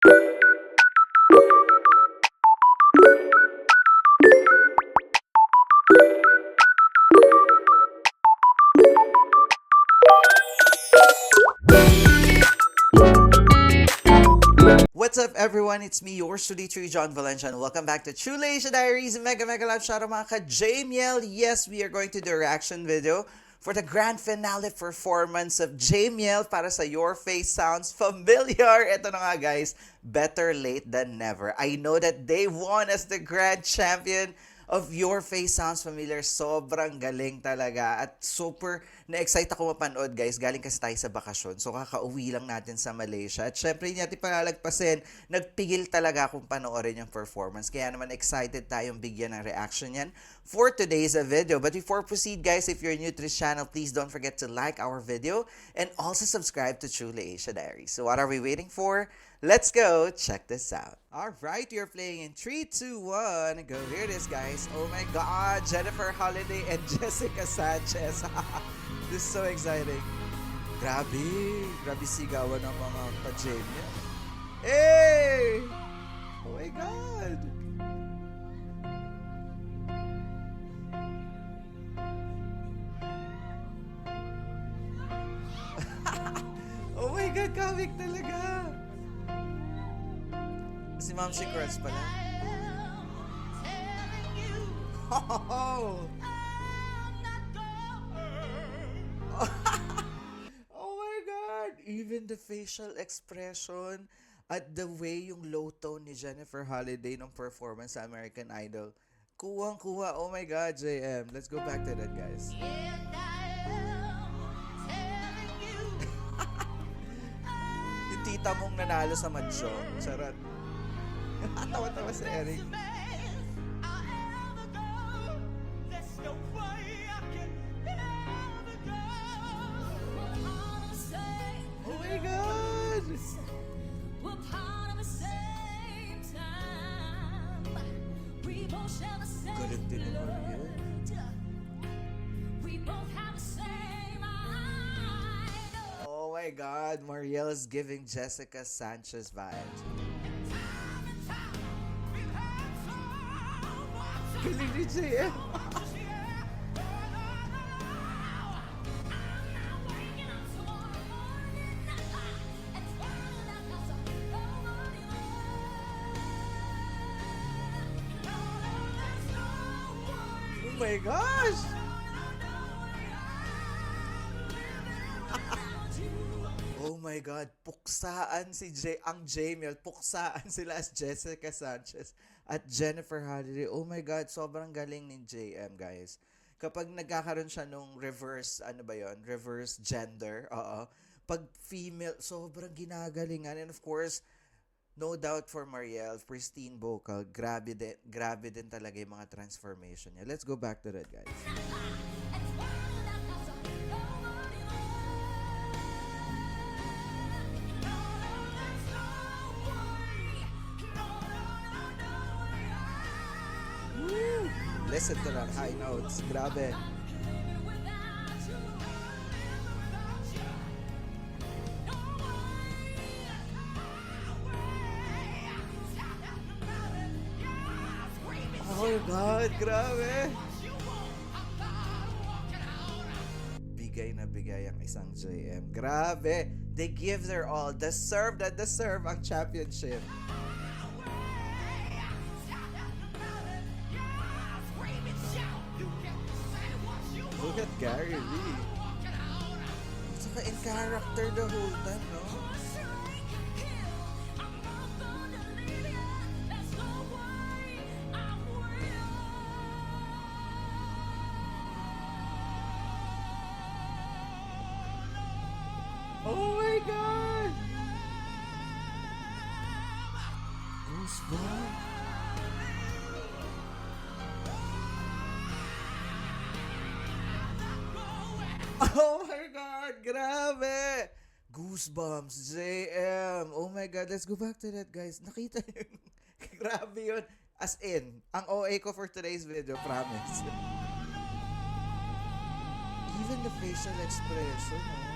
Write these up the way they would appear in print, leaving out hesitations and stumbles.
What's up everyone? It's me, yours truly, True John Valencia, and welcome back to True Asia Diaries. Mega Live Shoutout mga ka-Jamiel. Yes, we are going to do a reaction video for the grand finale performance of Jamiel para sa Your Face Sounds Familiar. Ito na nga guys, better late than never. I know that they won as the grand champion of Your Face Sounds Familiar. Sobrang galing talaga at super na-excite ako mapanood guys. Galing kasi tayo sa bakasyon. So kakauwi lang natin sa Malaysia. At syempre hindi natin palalagpasin, nagpigil talaga akong panoorin yung performance. Kaya naman excited tayong bigyan ng reaction yan for today's video. But before proceed guys, if you're new to this channel, please don't forget to like our video and also subscribe to Truly Asia Diaries. So what are we waiting for? Let's go check this out. Alright, you're playing in 3, 2, 1. Go hear this, guys. Oh my God, Jennifer Holiday and Jessica Sanchez. This is so exciting. Grabe sigawan ng mga ka-Jamie. Hey! Oh my God! Oh my God, comic talaga! Si Ma'am Secrets pala. Oh! Oh my God! Even the facial expression at the way yung low tone ni Jennifer Holiday nung performance sa American Idol. Kuwang-kuwa. Oh my God, JM. Let's go back to that, guys. Yung tita mong nanalo sa Madjong. Charot. Tawa-tawa si Eric. Oh my God! Galit din ni Mariel. Oh my God, Mariel is giving Jessica Sanchez vibes. Galing ni JM. Oh my gosh! Oh my God, puksaan ang Jamiel, puksaan sila as Jessica Sanchez at Jennifer Holiday. Oh my God, sobrang galing ni JM, guys. Kapag nagkakaroon siya nung reverse, reverse gender, pag female, sobrang ginagalingan. And of course, no doubt for Mariel, pristine vocal, grabe din talaga yung mga transformation niya. Let's go back to that, guys. Listen to that high notes. Grabe. Oh my God, grabe. Bigay na bigay ang isang JM. Grabe. They give their all. Deserve ang championship. Look at Gary Lee. Saka in character the whole time, no? Oh my God! Goosebumps. Oh my God! Grabe! Goosebumps, JM. Oh my God, let's go back to that, guys. Nakita niyo yun? Grabe yun. As in, ang OA ko for today's video, promise. Even the facial expression, oh.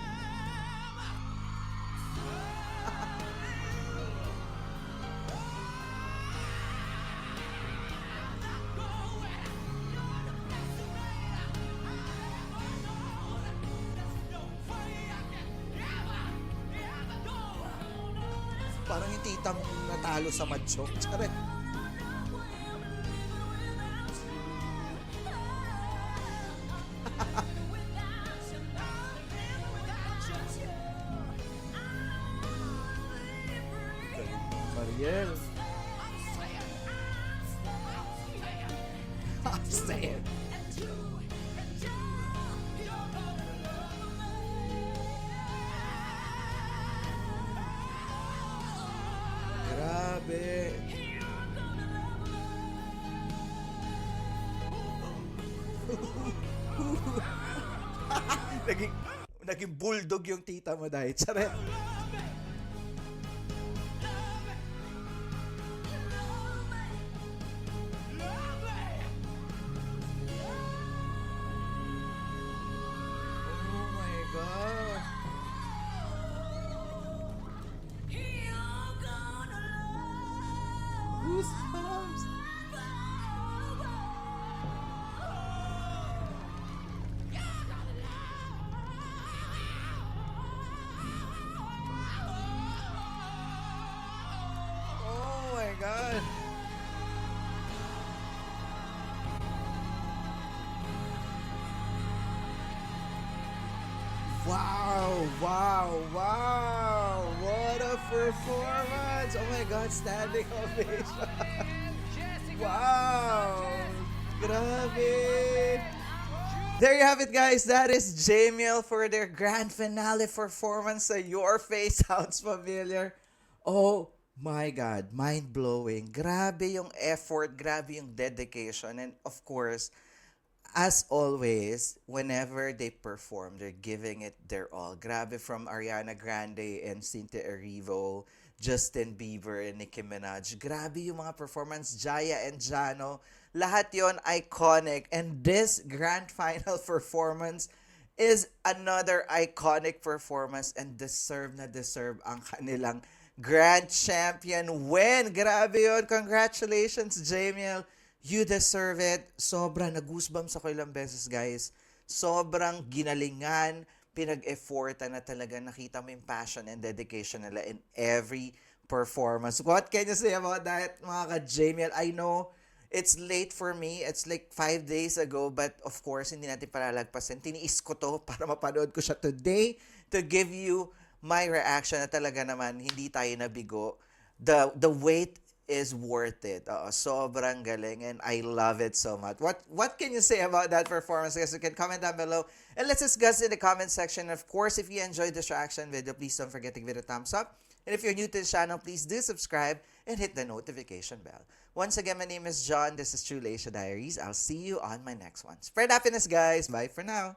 Parang yung tita mong natalo sa macho. Charet. Mariel. Upstairs. Grabe. naging, naging bulldog yung tita mo dahil. Charet. Oh my God. Goosebumps. Oh my God. Wow, wow, wow. What a performance. Oh my God, standing ovation. Wow. Grabe. There you have it, guys. That is JML for their grand finale performance. Your face sounds familiar. Oh my God, mind-blowing. Grabe yung effort, grabe yung dedication. And of course, as always, whenever they perform, they're giving it their all. Grabe, from Ariana Grande and Cynthia Erivo, Justin Bieber and Nicki Minaj. Grabe yung mga performance, Jaya and Jano. Lahat yon iconic. And this grand final performance is another iconic performance and deserve na deserve ang kanilang grand champion win. Grabe yon. Congratulations, Jamiel. You deserve it. Sobra, nag-goosebumps ako ilang beses, guys. Sobrang ginalingan, pinag-effortan na talaga. Nakita mo yung passion and dedication nila in every performance. What can you say about that, mga ka-Jamiel? I know it's late for me. It's like 5 days ago, but of course, hindi natin palalagpasin. Tiniis ko to para mapanood ko siya today to give you my reaction na talaga naman hindi tayo nabigo. The wait is worth it. Sobrang galing and I love it so much. What can you say about that performance? Guys, you can comment down below and let's discuss in the comment section. Of course, if you enjoyed this reaction video, please don't forget to give it a thumbs up. And if you're new to the channel, please do subscribe and hit the notification bell. Once again, my name is John. This is True Leisha Diaries. I'll see you on my next one. Spread happiness, guys. Bye for now.